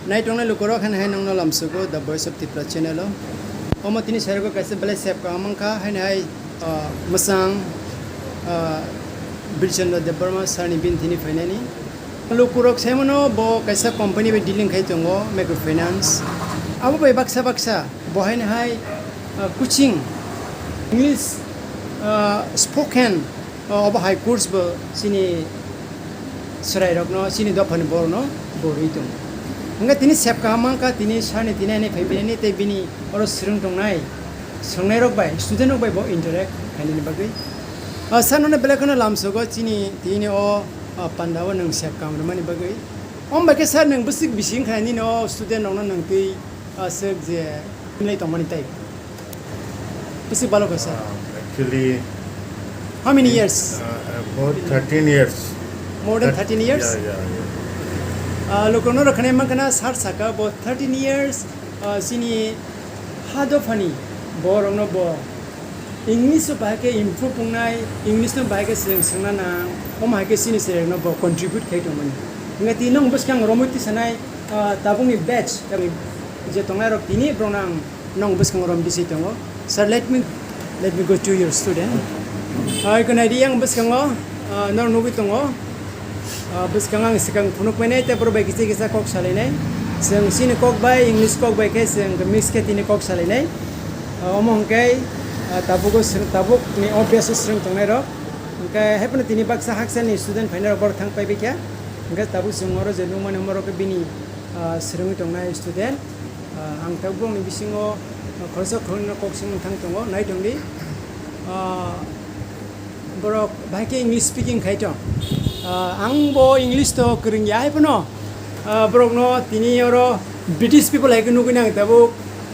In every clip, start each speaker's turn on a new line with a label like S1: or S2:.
S1: Night only Lukorok and Hanong Lamsugo, the voice of Tipra channel. Omotini Sergo Casabella Sepka Amanka, and I Masang D.Birchandra the Burma Sani Bintini Finani. Lukurok Semono, Bo Kasa company with dealing Kaitongo, microfinance. Abu Baksa Baksa, Bohan High Kuching, English spoken of high course, Sini swrwngna, Sini Dopan Borno, Boritum. Tini sepka amanka tini sani tini ne pebini te bini or swrwngtongnai swrwngnai by student by bo interact hani bagui sanone belakona lamsogo tini o pandawa nang sepka mani bagui bake sar nang busik bising khani no student nang tui sek je nai tomani tai busik balo ka sir.
S2: Actually,
S1: how many years?
S2: About 13 years.
S1: More than 13 years?
S2: Yeah.
S1: Lokono rakhane makana sajako about 13 years sini Hadophani borokrok bo English bahake improve pungnai English no bahake swrwngna na bahake sini swrwngna bo contribute khaito mani ngati nong buskang romuti sanai tabungi batch kami je tongai rok tini bronang nong buskang rom disi tongo. Sir, let me go to your student. Kana yang buskango nor nugi tongo buskangang sikang punuk menai te pro baik kisa kok salinai seng sini kok bai English kok bai ke seng mix ke tini kok salinai omong kai tabuk ni obvious strength tongai ro kai hepna tini baksa haksan ni student final bor thang pai bekya ngai tabuk sungoro je numa numero ke bini srung tongai student ang tabung ni bisingo khorso khorna kok sing thang tongo nai tongdi borok baike English speaking khaito angbo English to kwrwngwi ai pono borok no tini oro British people like nugu nang tabu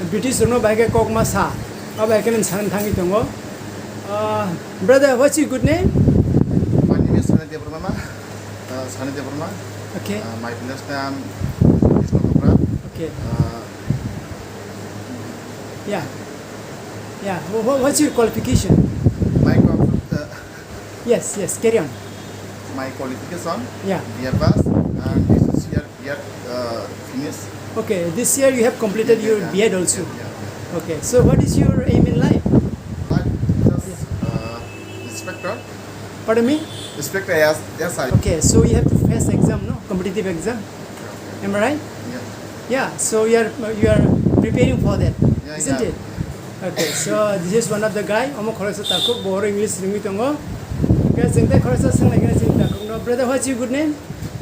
S1: British no baike kok ma sa baike nan san thangi tongo. Brother, what's your good name?
S2: My name is Tipra Hadophani.
S1: Okay.
S2: My last name is Nikuma.
S1: Okay. Yeah. What's your qualification? Yes, carry on.
S2: My qualification,
S1: Yeah.
S2: B.A. pass, and this year B.A. finished.
S1: Okay, this year you have completed your B.Ed also.
S2: Yeah.
S1: Okay, so what is your aim in life?
S2: Like just inspector.
S1: Pardon me?
S2: Inspector, yes, I.
S1: Okay, so you have to face exam, no? Competitive exam. Am I right?
S2: Yeah.
S1: Yeah, so you are preparing for that,
S2: Yeah,
S1: isn't
S2: yeah.
S1: it? Okay, so this is one of the guy. Omo khorasa takuk boro English ringi tongo. Okay, singta khorasa sing lagina sing takuk no. Brother, what's your good name?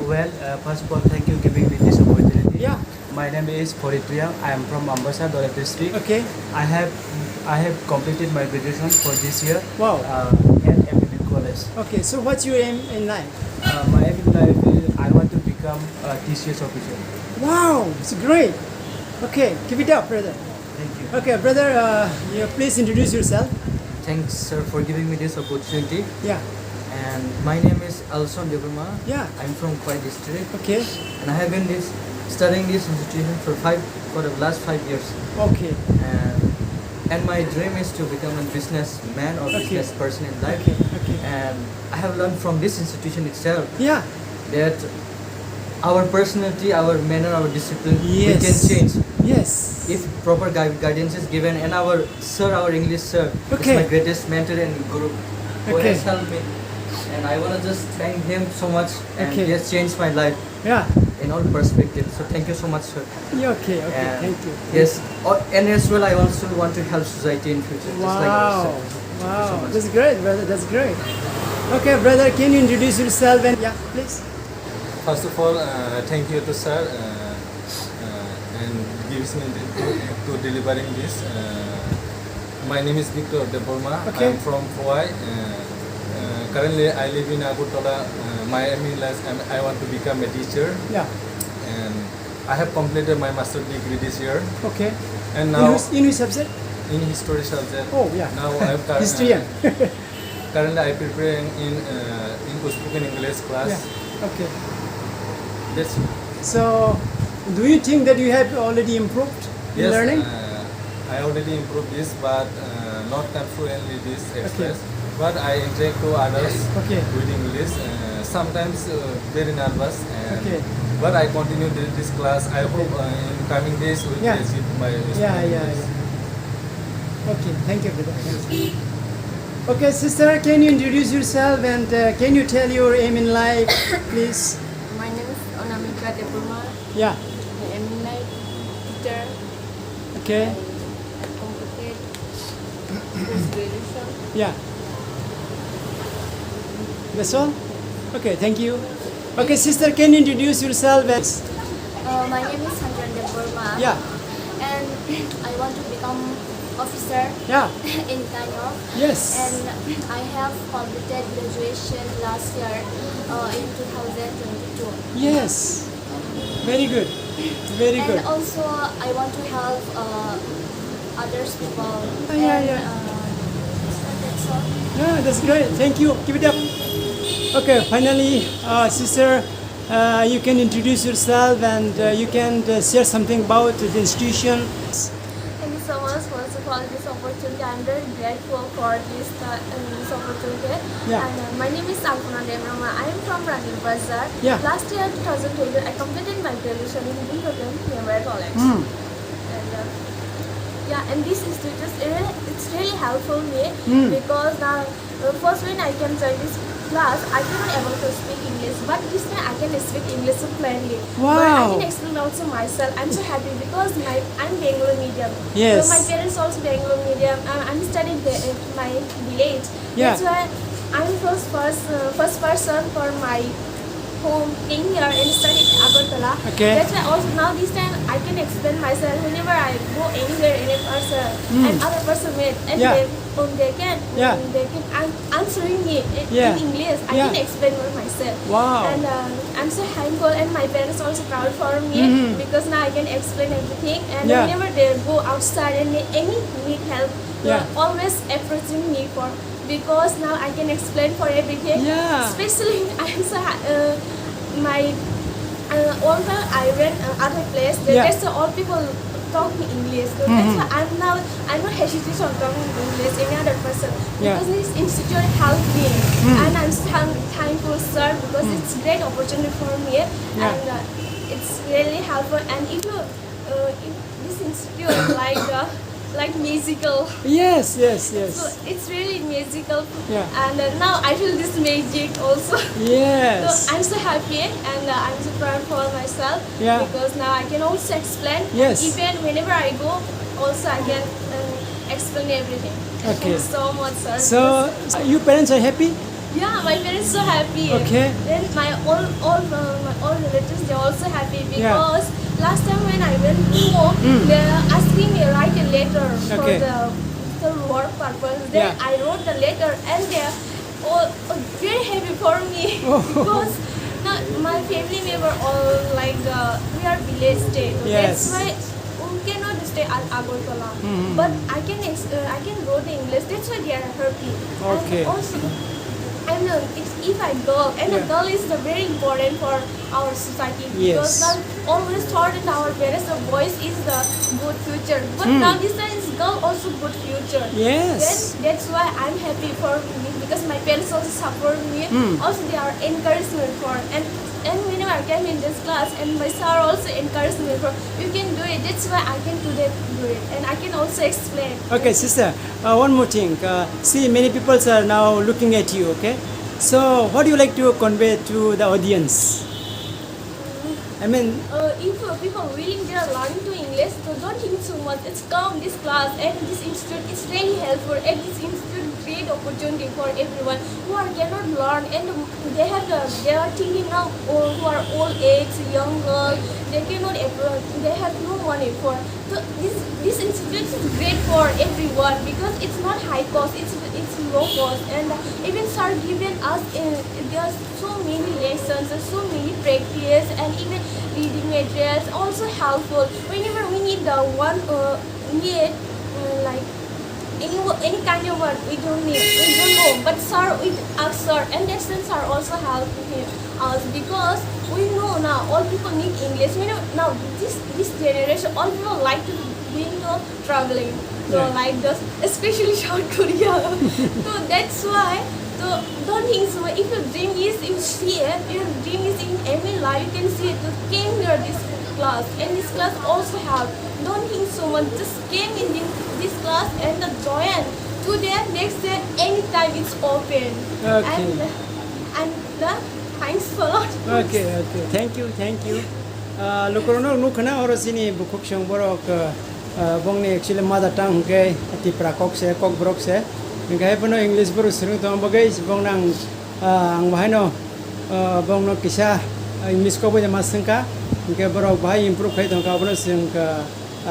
S3: Well, first of all, thank you giving me this opportunity.
S1: Yeah.
S3: My name is Kwrwngwi. I am from Ambassador district.
S1: Okay.
S3: I have completed my graduation for this year.
S1: Wow.
S3: At MBB College.
S1: Okay, so what's your aim in life?
S3: My aim in life is I want to become a TCS officer.
S1: Wow, it's great. Okay, keep it up, brother.
S3: Thank you.
S1: Okay, brother, please introduce yourself.
S3: Thanks, sir, for giving me this opportunity.
S1: Yeah.
S3: And my name is Also Nikuma.
S1: Yeah.
S3: I'm from Kwai district.
S1: Okay.
S3: And I have been studying this institution for the last 5 years.
S1: Okay.
S3: And my dream is to become a businessman or business person in life.
S1: Okay.
S3: And I have learned from this institution itself
S1: Yeah.
S3: that our personality, our manner, our discipline, we
S1: Yes.
S3: can change
S1: Yes.
S3: if proper guidance is given. And our English sir,
S1: Okay.
S3: is my greatest mentor and guru, who
S1: Okay.
S3: has helped me. And I want to just thank him so much, and
S1: Okay.
S3: he has changed my life
S1: Yeah.
S3: in all perspectives. So thank you so much, sir.
S1: Yeah, okay.
S3: And
S1: Thank you.
S3: Yes, and as well, I also want to help society in future, just like
S1: Wow.
S3: ourselves. Thank you so
S1: Wow.
S3: much.
S1: That's great, brother. That's great. Okay, brother, can you introduce yourself and yeah, please.
S4: First of all, thank you to sir and gives me to delivering this. My name is Victor de Burma.
S1: Okay.
S4: I'm from Hawaii. Currently, I live in Agutola. My aim in life, I want to become a teacher,
S1: Yeah.
S4: and I have completed my master's degree this year.
S1: Okay.
S4: And now
S1: In which subject?
S4: in history subject.
S1: Oh, yeah.
S4: Now I'm
S1: Historian.
S4: currently I preparing in spoken English class.
S1: Yeah. Okay.
S4: That's
S1: So, do you think that you have already improved in
S4: yes,
S1: learning?
S4: I already improved this, but not fluently this express. But I interact to others
S1: Okay.
S4: with English. Sometimes very nervous, and
S1: Okay.
S4: but I continue this class. I hope in coming days we will
S1: Yeah.
S4: achieve my
S1: Yeah. Okay, thank you, brother. Thank you. Okay, sister, can you introduce yourself and can you tell your aim in life, please?
S5: My name is Onamika Debuma.
S1: Yeah.
S5: I am in life teacher.
S1: Okay.
S5: I completed post-graduation.
S1: Yeah. That's all? Okay, thank you. Okay, sister, can you introduce yourself?
S5: My name is Sandra Debuma.
S1: Yeah.
S5: And I want to become officer
S1: Yeah.
S5: in Kano.
S1: Yes.
S5: And I have completed graduation last year in 2022.
S1: Yes. Very good. Very good.
S5: And also I want to help others people.
S1: Yeah.
S5: That's all.
S1: Yeah, that's great. Thank you. Keep it up. Okay, finally, sister, you can introduce yourself and you can share something about the institution.
S5: Thank you so much for this opportunity. I'm very grateful for this opportunity.
S1: Yeah.
S5: And my name is Alpana Demrama. I am from Rani Bazar.
S1: Yeah.
S5: Last year, 2020, I completed my graduation in D.Birchandra College.
S1: Mm.
S5: And this institute it's really helpful me because now first when I can join this class, I cannot able to speak English, but this time I can speak English so plainly.
S1: Wow.
S5: But I can explain also myself. I'm so happy because I'm Bangalore medium.
S1: Yes.
S5: So my parents also Bangalore medium. I'm studying in my village.
S1: Yeah.
S5: That's why I'm first person for my home in here and study in Agartala.
S1: Okay.
S5: That's why also now this time I can explain myself whenever I go anywhere, any person and other person meet and
S1: Yeah.
S5: they can answering me
S1: Yeah.
S5: in English. I
S1: Yeah.
S5: can explain for myself.
S1: Wow.
S5: And I'm so thankful and my parents also proud for me because now I can explain everything and
S1: Yeah.
S5: whenever they go outside and they need help,
S1: Yeah.
S5: they're always approaching me for because now I can explain for everything.
S1: Yeah.
S5: Especially I'm so my although I read other place,
S1: Yeah.
S5: there's all people talk me English. So that's why I'm not hesitant on talking English any other person
S1: Yeah.
S5: because this institute helped me and I'm so thankful, sir, because it's great opportunity for me
S1: Yeah.
S5: and it's really helpful. And if you if this institute like musical.
S1: Yes.
S5: So it's really magical.
S1: Yeah.
S5: And now I feel this magic also.
S1: Yes.
S5: So I'm so happy and I'm so proud for myself
S1: Yeah.
S5: because now I can also explain.
S1: Yes.
S5: Even whenever I go, also I can explain everything.
S1: Okay.
S5: Thank you so much, sir.
S1: So, your parents are happy?
S5: Yeah, my parents so happy.
S1: Okay.
S5: Then my all relatives they also happy
S1: Yeah.
S5: because last time when I went home, they asking me write a letter
S1: Okay.
S5: for the work purpose. Then
S1: Yeah.
S5: I wrote the letter and they are all very happy for me
S1: Oh.
S5: because now my family member all like we are village state.
S1: Yes.
S5: That's why we cannot stay at Agartala. But I can write the English. That's why they are happy.
S1: Okay.
S5: And also, and if I girl and
S1: Yeah.
S5: a girl is very important for our society because
S1: Yes.
S5: now always thought in our parents the boys is the good future but now this time is girl also good future.
S1: Yes.
S5: Then that's why I'm happy for me because my parents also support me. Also they are encouragement for and whenever I came in this class and my sir also encouraged me for you can do it. That's why I can do it and I can also explain.
S1: Okay, sister, one more thing. See, many people are now looking at you, okay? So, what do you like to convey to the audience? I mean,
S5: If people willing they are learning to English, so don't think so much. It's come this class and this institute. It's really helpful and this institute great opportunity for everyone who cannot learn and they are thinking now who are old age, young girls. They cannot they have no money for. So this institute is great for everyone because it's not high cost. It's low cost and even start giving us there are so many lessons, so many practice and even reading materials also helpful whenever we need the one like any kind of word we don't know but sir we ask sir and that's when sir also helping us because we know now all people need English. We know now this generation all people like to doing the traveling so
S1: Yeah.
S5: like this especially South Korea so that's why So don't think so. If your dream is you see it, your dream is in every life, you can see it. You came here this class, and this class also have. Don't think so much. Just came in this class and join. Today, next day, anytime it's open.
S1: Okay.
S5: And thanks a lot.
S1: Okay, okay. Thank you, thank you. Lokorono nukana oro sini bukuk syong borok bong ni actually mother tongue ke Tipra kok se kok borok se. Ngai pano English borok sering tong bagai bong nang ang bahai no bong no kisah English ko boleh masengka. Ngai borok bahai improve kai tong ka bono seng ka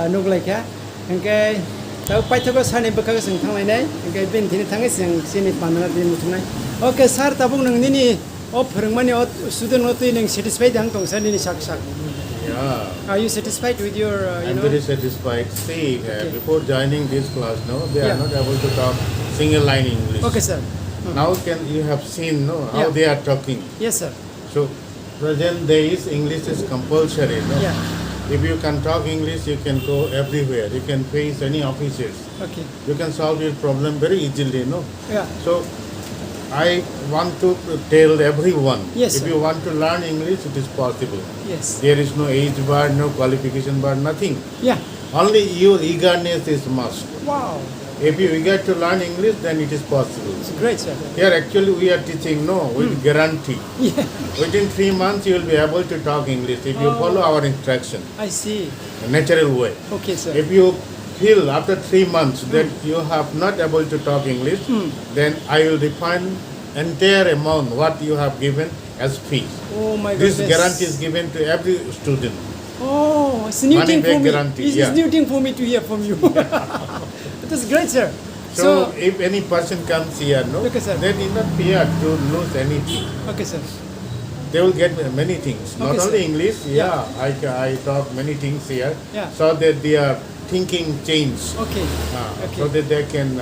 S1: nuklaika. Ngai tahu pai tu ko sani bekak seng thang lai nai. Ngai ben tini thang seng sini panana din mutung nai. Okay, sir tabung nang nini phurngmani student no tu nang satisfied ang tong sani ni sak.
S2: Yeah.
S1: Are you satisfied with your,
S2: I'm very satisfied. See, before joining this class, no, they are not able to talk single line English.
S1: Okay, sir.
S2: Now you have seen, no, how they are talking.
S1: Yes, sir.
S2: So, present days English is compulsory, no.
S1: Yeah.
S2: If you can talk English, you can go everywhere. You can face any officers.
S1: Okay.
S2: You can solve your problem very easily, no.
S1: Yeah.
S2: So, I want to tell everyone,
S1: Yes,
S2: if
S1: sir.
S2: you want to learn English, it is possible.
S1: Yes.
S2: There is no age bar, no qualification bar, nothing.
S1: Yeah.
S2: Only your eagerness is must.
S1: Wow.
S2: If you eager to learn English, then it is possible.
S1: It's great, sir.
S2: Here actually we are teaching, no, with guarantee.
S1: Yeah.
S2: Within 3 months you will be able to talk English if you follow our instruction,
S1: I see.
S2: natural way.
S1: Okay, sir.
S2: If you feel after 3 months that you have not able to talk English, then I will refund entire amount what you have given as fee.
S1: Oh my
S2: This
S1: goodness.
S2: guarantee is given to every student.
S1: Oh, it's a new
S2: Money
S1: thing for
S2: back
S1: me.
S2: guarantee,
S1: It's
S2: yeah.
S1: a new thing for me to hear from you. That's great, sir.
S2: So, if any person comes here, no,
S1: Okay, sir.
S2: they need not fear to lose anything.
S1: Okay, sir.
S2: They will get many things. Not
S1: Okay,
S2: only
S1: sir.
S2: English,
S1: Yeah.
S2: I talk many things here,
S1: Yeah.
S2: so that their thinking change,
S1: Okay. Okay.
S2: so that they can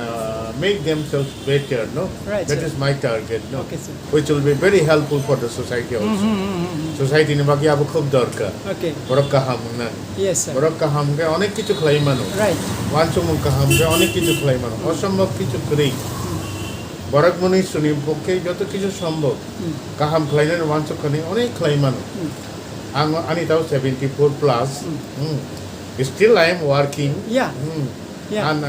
S2: make themselves better. No,
S1: Right,
S2: that
S1: sir.
S2: is my target. No,
S1: Okay, sir.
S2: which will be very helpful for the society also. Society ni bagi abu khub dorkar.
S1: Okay.
S2: Borok kaham na.
S1: Yes, sir.
S2: Borok kaham ke onek kichu khlaimanu.
S1: Right.
S2: Wansu mung kaham ke onek kichu khlaimanu. Osambhab kichu kri. Borok muni suni pokke joto kichu sambhab. Kaham khlainan wansu khani onek khlaimanu. Ani tau 74 plus. Still I am working.
S1: Yeah. Yeah.
S2: And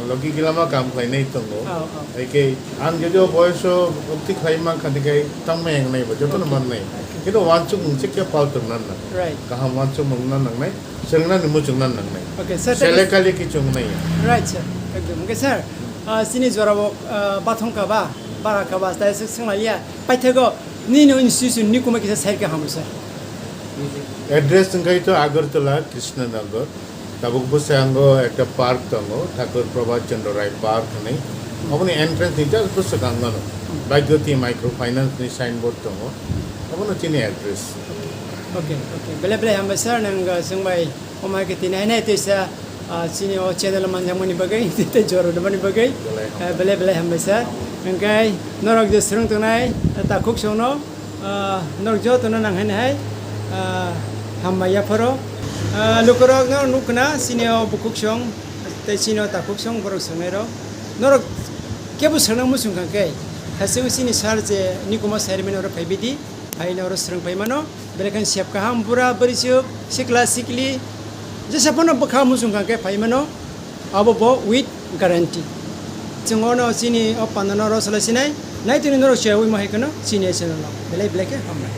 S2: logi gilama kam khlainai tongo.
S1: Oh, oh.
S2: Eke ang jojo boyso opti khlaima khani kai tangmeng nai bo joto man nai. Kito wansu mung sikya pal tung nan na.
S1: Right.
S2: Kaham wansu mung nan nang nai. Sengna nimu chung nan nang nai.
S1: Okay, sir. that
S2: Sele
S1: is-
S2: kali ki chung nai.
S1: Right, sir. Okay, sir. Sini zora bo bathong ka ba, bara ka ba, তাই sengla ya. Paithego ni no institution nikuma kisa side ka hamu sir.
S2: Address ngai to Agartala Krishnanagar. Tabuk busango ekta park tongo Thakur D.Birchandra Rai park nei. Apni entrance ni just pusakangano. Bhagoti microfinance ni signboard tongo. Apno chini address.
S1: Okay, okay. Bele hamba sir nang sengbai omai ke tinai nai te sa sini o channel manjang mani bagai te joro mani bagai. Bele hamba sir. Ngai norok je serung tunai ta kuk sono norok jo tuna nang hai hamba ya poro lukorok no nukna sini o bukuk song te sini o ta kuk song borok sonero norok kebu serang musung kai hasil sini sar je nikuma ceremony ora paibidi aina ora serang paimano belekan siap kaham pura berisuk sikla sikli jasa pono bakha musung kai paimano abo bo with guarantee Cungono sini o panano ro sala sinai nai tini noro share wi mahikano sini channel no belai black hamna